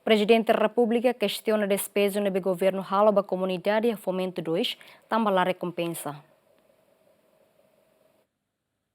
Presidente da República questiona despesa no governo halo da comunidade e fomento 2, também a recompensa.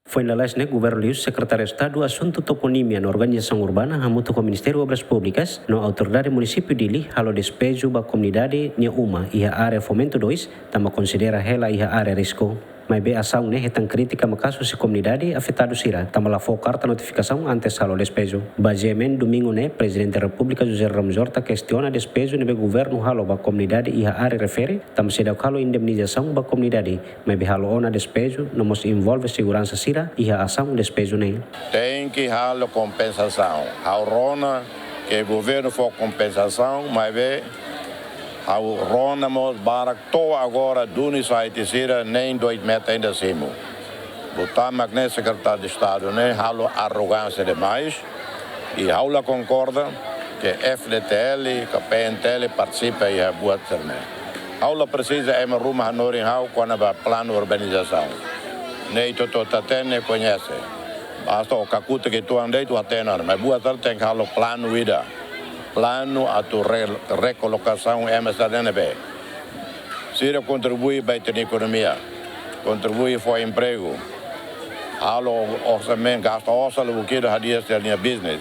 Foi na lesne governo Lius, secretário de Estado assunto toponimia na organização urbana hamuto com o Ministério Obras Públicas no autoridade município dili halo despejo ba comunidade nia uma e a área fomento 2 também considera ela e a área risco. Mas be ação né retan crítica makasu se comunidade afetado sira também lá foi carta notificação antes halo despejo. Bajemen domingo né presidente da República José Ramos Horta questiona despejo no governo halo ba comunidade e a área refere também se dá halo indemnização ba comunidade mas be halo ona despejo não mos envolve segurança sira e a ação despejo né. Tem que halo compensação. A rona que o governo for compensação, mas be a rona mos barak to agora duni site sira nem 2 metros ainda cima. Botar magne secretário de Estado né halo arrogância demais e aula concorda que FDTL, que PNTL participa e a boa também. Aula precisa é uma ruma hanori hau quando vai plano urbanização. Nem todo tatene conhece. Basta o cacuta que tu andei tu atena, mas boa tarde tem que halo plano vida. Plano a tu recolocação MSDNB. Sira contribui para a economia, contribui para o emprego. Halo orçamento, gasta orçamento, o que é dias da minha business.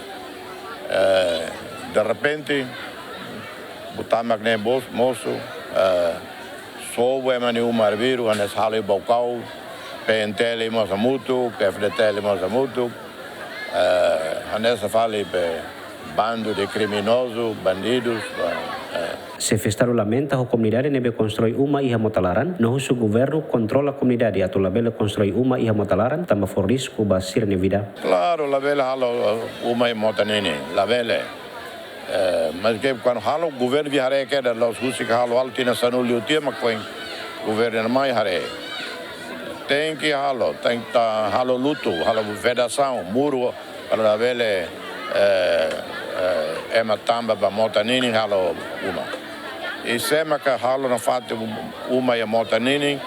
De repente, botar magne moço, soube mani marviru, anes halo bocau, PNTL Mozamutu, FDTL Mozamutu, anes fale bando de criminosos, bandidos. Se festaro lamenta a comunidade nebe constrói uma e motalaran, no uso governo controla a comunidade a labela constrói uma e motalaran, também for risco basir na vida. Claro, labela halo uma e motanini, labela. Mas que quando halo governo viare que da los usos que halo altina sanulio tema com governo mais hare. Tem que halo luto, halo vedação, muro para labela ema tamba ba motanini halo uma. E sema que halo na fato uma e motanini,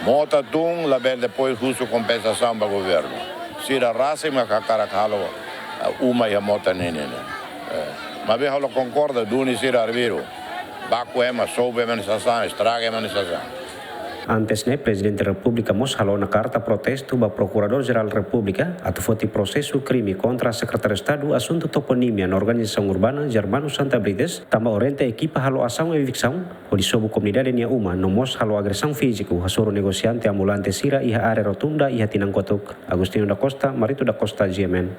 mota tung label depois uso compensação para governo. Sira raça mas cara halo uma e motanini. Mas bem halo concorda duni sira arviro. Baco ema soube manifestação, estraga manifestação. Antes né, presidente da República mos halou na carta protesto ba Procurador-Geral da República atu foti processo crime contra a Secretário de Estado assunto toponímia na organização urbana Germano Santa Brides também orienta a equipa halou ação e evicção onde sob comunidade nia uma no mos halou agressão físico hasoro negociante ambulante sira e a área rotunda e a Tinangkotuk. Agostinho da Costa, Marito da Costa, GMN.